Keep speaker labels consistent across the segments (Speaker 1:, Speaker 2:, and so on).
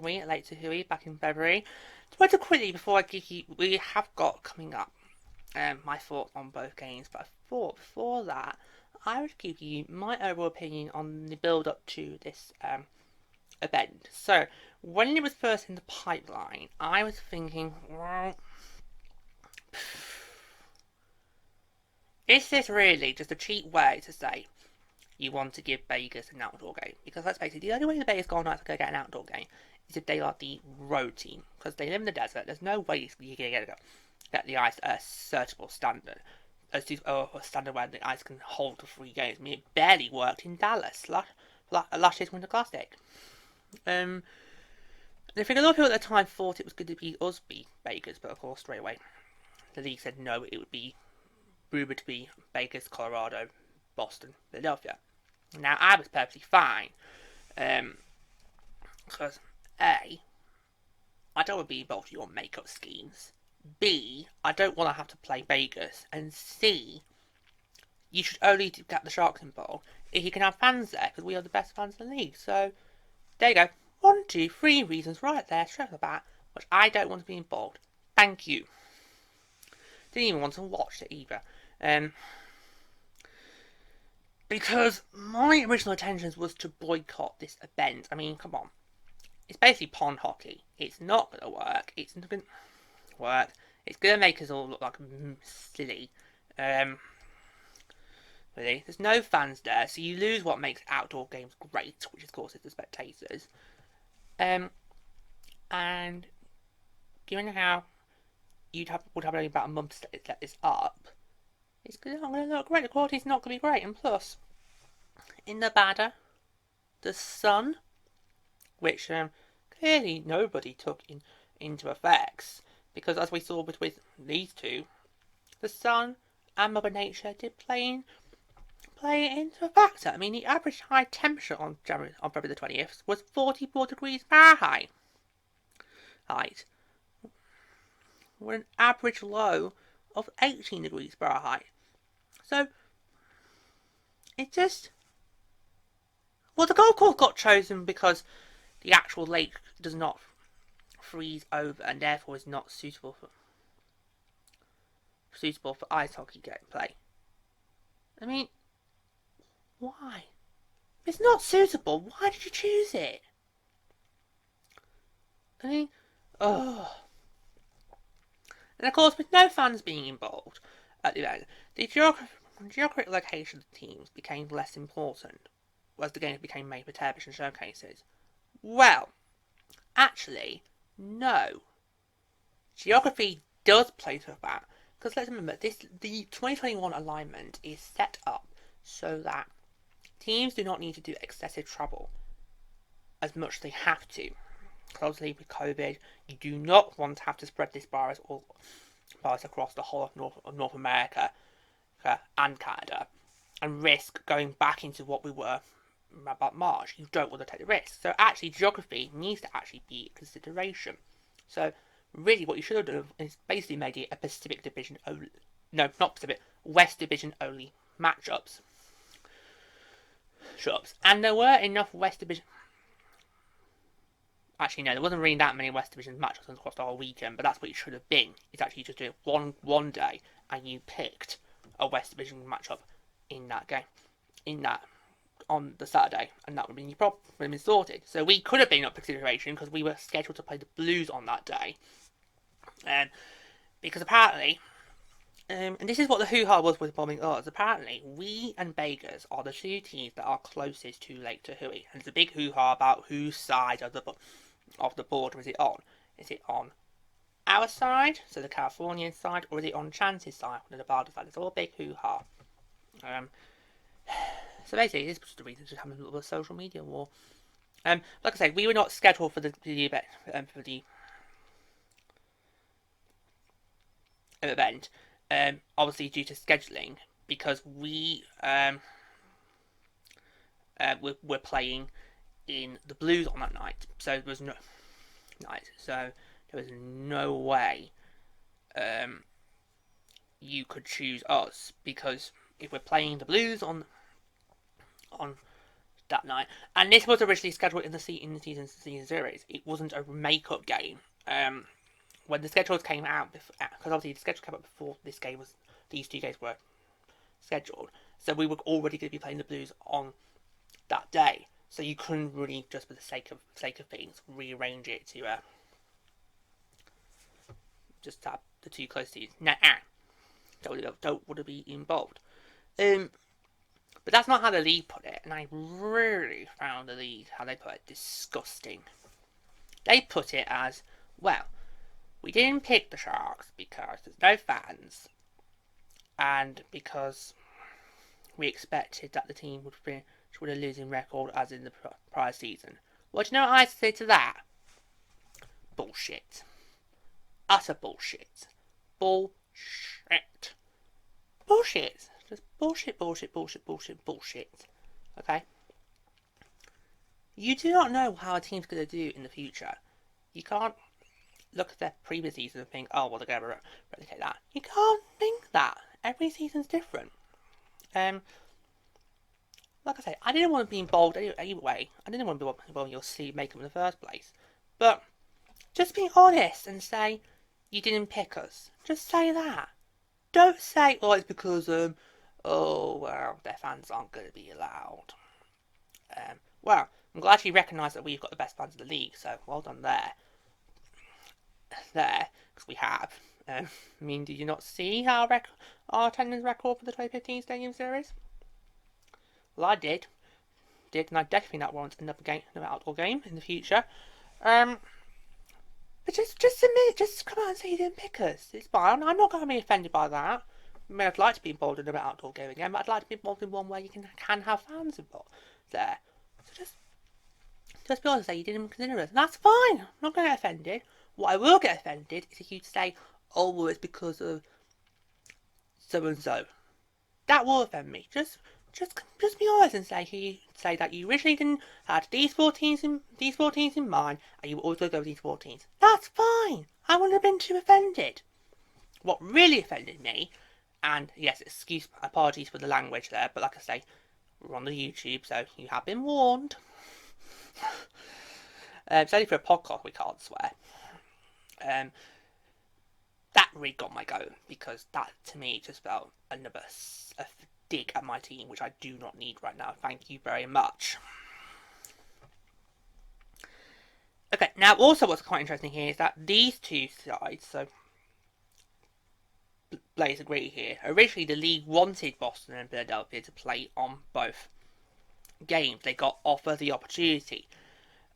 Speaker 1: we at Lake Tahoe back in February. To quickly before I give you, we have got coming up my thoughts on both games, but I thought before that I would give you my overall opinion on the build up to this event. So when it was first in the pipeline, I was thinking, well, is this really just a cheap way to say you want to give Vegas an outdoor game? Because let's face it, the only way the Vegas Golden Knights are going to get an outdoor game is if they are the road team. Because they live in the desert, there's no way you can get the ice at a searchable standard. A standard where the ice can hold the 3 games. I mean, it barely worked in Dallas last year's Winter Classic. I think a lot of people at the time thought it was going to be us beat Vegas, but of course, straight away, the league said no, it would be rumored to be Vegas, Colorado, Boston, Philadelphia. Now, I was perfectly fine, because A, I don't want to be involved in your makeup schemes. B, I don't want to have to play Vegas. And C, you should only get the Sharks involved if you can have fans there, because we are the best fans in the league. So, there you go. 1, 2, 3 reasons right there, straight off the bat, which I don't want to be involved. Thank you. Didn't even want to watch it either. Because my original intentions was to boycott this event. I mean, come on. It's basically pond hockey. It's not going to work. It's not going to work. It's going to make us all look like silly. Really. There's no fans there, so you lose what makes outdoor games great, which of course is the spectators. And given how would have only about a month to set this up, it's not going to look great. The quality's not going to be great. And plus, in Nevada, the sun, which clearly nobody took into effects, because as we saw with these two, the sun and Mother Nature did play into a factor. I mean, the average high temperature on February the 20th was 44 degrees Fahrenheit. With an average low of 18 degrees Fahrenheit. So, it just... Well, the golf course got chosen because the actual lake does not freeze over and therefore is not suitable for ice hockey gameplay. I mean, why? If it's not suitable, why did you choose it? I mean, oh. And of course, with no fans being involved at the event, the geographic location of the teams became less important as the games became made for television showcases. Well, actually, no. Geography does play to that, because let's remember, the 2021 alignment is set up so that teams do not need to do excessive travel as much as they have to. Closely with COVID, you do not want to have to spread this virus across the whole of North America and Canada and risk going back into what we were about March. You don't want to take the risk. So actually, geography needs to actually be a consideration. So really what you should have done is basically made it a Pacific Division only. No, not Pacific. West Division only matchups. And there were enough West Division... Actually, no, there wasn't really that many West Division matchups across the whole weekend, but that's what it should have been. It's actually just doing one day, and you picked a West Division matchup in that game, on the Saturday, and that would have been sorted. So we could have been up for consideration because we were scheduled to play the Blues on that day, because apparently, and this is what the hoo-ha was with bombing us. Apparently, we and Vegas are the two teams that are closest to Lake Tahoe, and there's a big hoo-ha about whose side of the border is it on? Is it on our side, so the Californian side, or is it on Chance's side, the Nevada side? It's all a big hoo-ha. So basically, this was the reason to have a little bit of social media war. Like I said, we were not scheduled for the event, obviously due to scheduling, because we were playing in the Blues on that night, so there was no way you could choose us, because if we're playing the Blues on that night. And this was originally scheduled in the season series. It wasn't a makeup game. When the schedules came out, because obviously the schedule came out before these 2 games were scheduled. So we were already going to be playing the Blues on that day. So you couldn't really, just for the sake of things, rearrange it to just have the 2 close teams. Nah, don't want to be involved. But that's not how the league put it, and I really found the league, how they put it, disgusting. They put it as, well, we didn't pick the Sharks because there's no fans, and because we expected that the team would finish with a losing record as in the prior season. Well, do you know what I say to that? Bullshit. Utter bullshit. Bullshit. Bullshit. Just bullshit. Okay? You do not know how a team's going to do in the future. You can't look at their previous season and think, oh, well, they're going to replicate that. You can't think that. Every season's different. Like I say, I didn't want to be involved anyway. I didn't want to be involved in your seed makeup in the first place. But just be honest and say, you didn't pick us. Just say that. Don't say, oh, it's because, their fans aren't going to be allowed. Well, I'm glad you recognise that we've got the best fans in the league, so well done there. Because we have. Did you not see our attendance record for the 2015 Stadium Series? Well, I did, and I definitely not want another outdoor game in the future. But just admit, just come out and say you didn't pick us. It's fine. I'm not going to be offended by that. I mean, I'd like to be involved in an outdoor game again, but I'd like to be involved in one where you can have fans involved there. So just be honest and say you didn't consider us. And that's fine. I'm not going to get offended. What I will get offended is if you say, oh, well, it's because of so and so. That will offend me. Just be honest and say that you originally didn't had these 4 teams in mind, and you also go with these 4 teams. That's fine. I wouldn't have been too offended. What really offended me, and yes, apologies for the language there, but like I say, we're on the YouTube, so you have been warned. It's only for a podcast we can't swear. That really got my goat, because that to me just felt another dig at my team, which I do not need right now. Thank you very much. Okay, now also what's quite interesting here is that these 2 sides, so Blaze agree here. Originally, the league wanted Boston and Philadelphia to play on both games. They got offered the opportunity,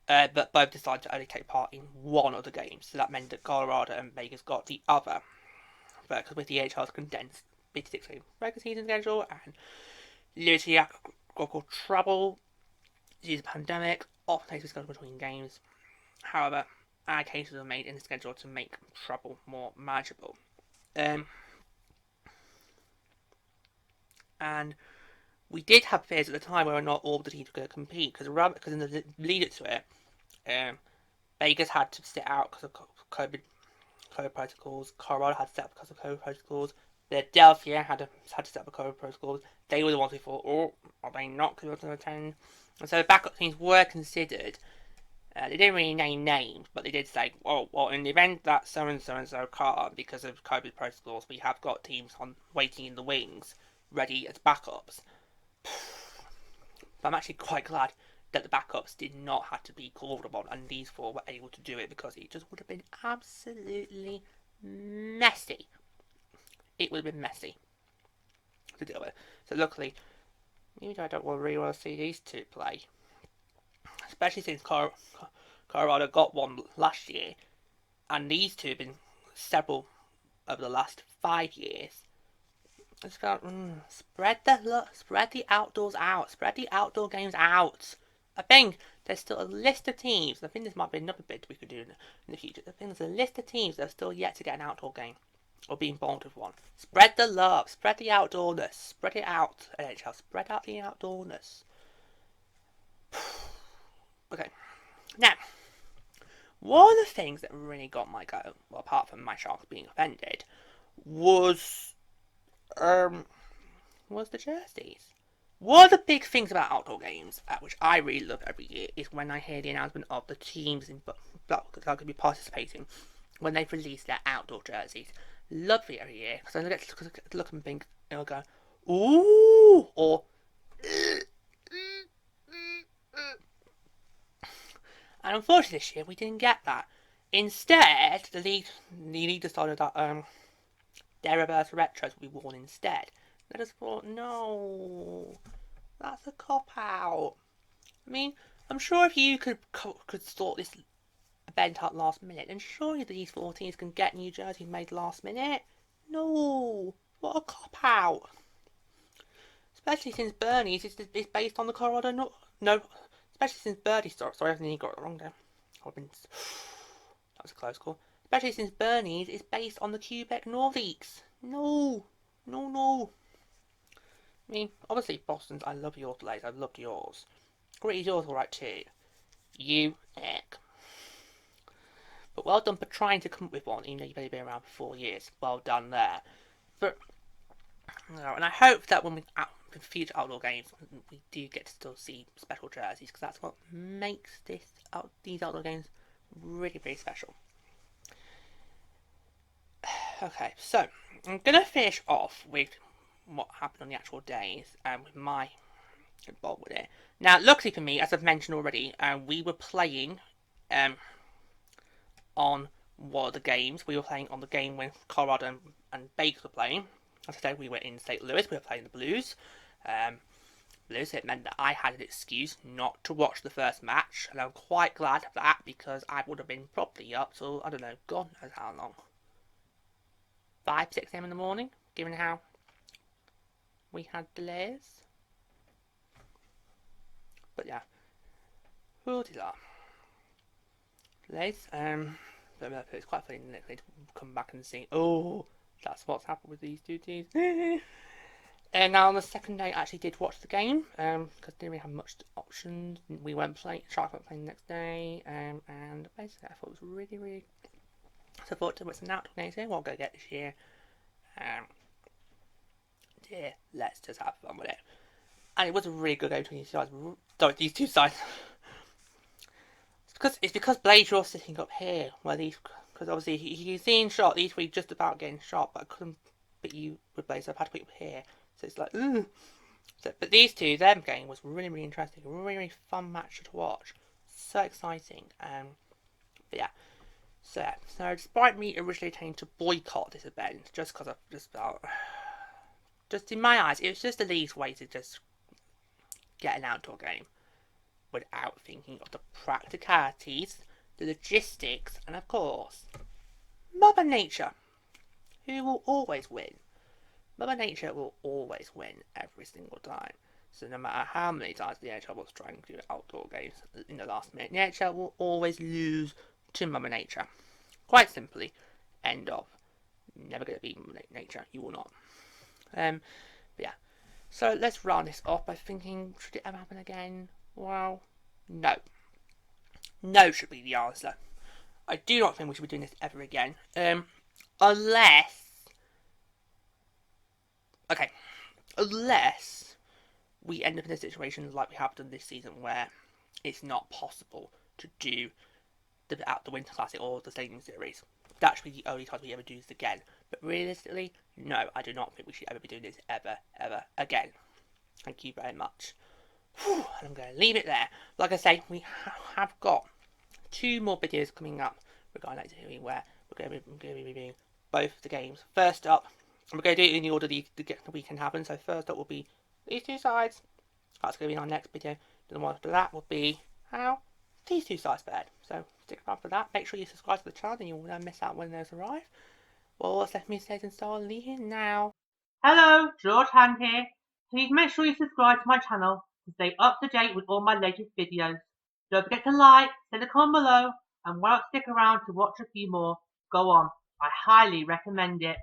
Speaker 1: but both decided to only take part in one of the games. So that meant that Colorado and Vegas got the other. But because with the AHL's condensed 56-game regular season schedule and logistical trouble due to the pandemic, often takes schedule between games. However, allocations were made in the schedule to make trouble more manageable. And we did have fears at the time whether or not all the teams were going to compete, because in the lead up to it, Vegas had to sit out because of COVID protocols. Colorado had to sit out because of COVID protocols. Philadelphia had to set up a COVID protocols. They were the ones who thought, oh, are they not going to attend? And so the backup teams were considered. They didn't really name names, but they did say, well, in the event that so-and-so can't because of COVID protocols, we have got teams waiting in the wings, ready as backups. But I'm actually quite glad that the backups did not have to be called upon, and these 4 were able to do it, because it just would have been absolutely messy. It would have been messy to deal with. So luckily, maybe I don't really want to see these 2 play. Especially since Colorado got one last year, and these 2 have been several over the last 5 years. It's felt, spread the outdoors out, spread the outdoor games out. I think there's still a list of teams. I think this might be another bit we could do in the future. I think there's a list of teams that are still yet to get an outdoor game or be involved with one. Spread the love, spread the outdoorness, spread it out, NHL. Spread out the outdoorness. Okay, now, one of the things that really got my goat, well, apart from my Sharks being offended, was the jerseys. One of the big things about outdoor games, which I really love every year, is when I hear the announcement of the teams that are going to be participating when they've released their outdoor jerseys. Love it every year because I get to look and think, and I'll go, ooh, or and unfortunately this year we didn't get that. Instead, the league decided that their reverse retros will be worn instead. I just thought, no, that's a cop out. I mean, I'm sure if you could sort this event out last minute, then surely these 4 teams can get New Jersey made last minute. No, what a cop out. Especially since Bernie's is based on the Colorado no, especially since sorry, I think got it wrong there. That was a close call. Especially since Bernie's is based on the Quebec Nordiques. No, no, no. I mean, obviously Boston's. I love your delays. I loved yours. Gritty's yours, alright too. You heck. But well done for trying to come up with one, even though you've only been around for 4 years. Well done there. But and I hope that when we in future outdoor games, we do get to still see special jerseys because that's what makes these outdoor games really, really special. Okay, so I'm gonna finish off with what happened on the actual days and with my involved with it. Now, luckily for me, as I've mentioned already, we were playing on one of the games. We were playing on the game when Colorado and Bakers were playing. As I said, we were in St. Louis. We were playing the Blues. Blues. It meant that I had an excuse not to watch the first match, and I'm quite glad of that because I would have been probably up till I don't know, God knows how long, 5, 6 a.m. in the morning, given how we had delays. But yeah, who did that? Delays. But it's quite funny to come back and see. Oh, that's what's happened with these 2 teams. And now on the second day, I actually did watch the game because didn't really have much options. We went play. Sharks went playing the next day, and basically I thought it was really, really. So I thought it was an outdoor game. So what I'm gonna get this year. Yeah, let's just have fun with it. And it was a really good game between these sides. Sorry, these 2 sides. It's because Blaze sitting up here, where these, because obviously he's seeing shot. These 3 just about getting shot, but I couldn't beat you with Blaze, so I've had to put you up here. So it's like, ooh. So, but these 2, their game was really, really interesting. A really, really fun match to watch. So exciting. But yeah. So despite me originally intending to boycott this event, just because I've just felt, just in my eyes, it was just the least way to just get an outdoor game without thinking of the practicalities, the logistics, and of course, Mother Nature, who will always win. Mother Nature will always win every single time. So no matter how many times the NHL was trying to do outdoor games in the last minute, the NHL will always lose to Mother Nature. Quite simply, end of. Never going to beat Mother Nature. You will not. But yeah. So let's round this off by thinking, should it ever happen again? Well, no. No should be the answer. I do not think we should be doing this ever again. Unless. Okay. Unless we end up in a situation like we have done this season where it's not possible to do the Winter Classic or the Stadium Series. That should be the only time we ever do this again. But realistically, no, I do not think we should ever be doing this ever, ever again. Thank you very much. Whew, and I'm going to leave it there. Like I say, we have got 2 more videos coming up regarding that series where we're going to be reviewing both the games. First up, and we're going to do it in the order the weekend happens. So first up will be these 2 sides. That's going to be our next video. Then the one after that will be how these 2 sides fared. So stick around for that. Make sure you subscribe to the channel and you'll never miss out when those arrive. Well, let's let me say and start leaving now. Hello, George Hand here. Please make sure you subscribe to my channel to stay up to date with all my latest videos. Don't forget to like, send a comment below, and why not stick around to watch a few more? Go on, I highly recommend it.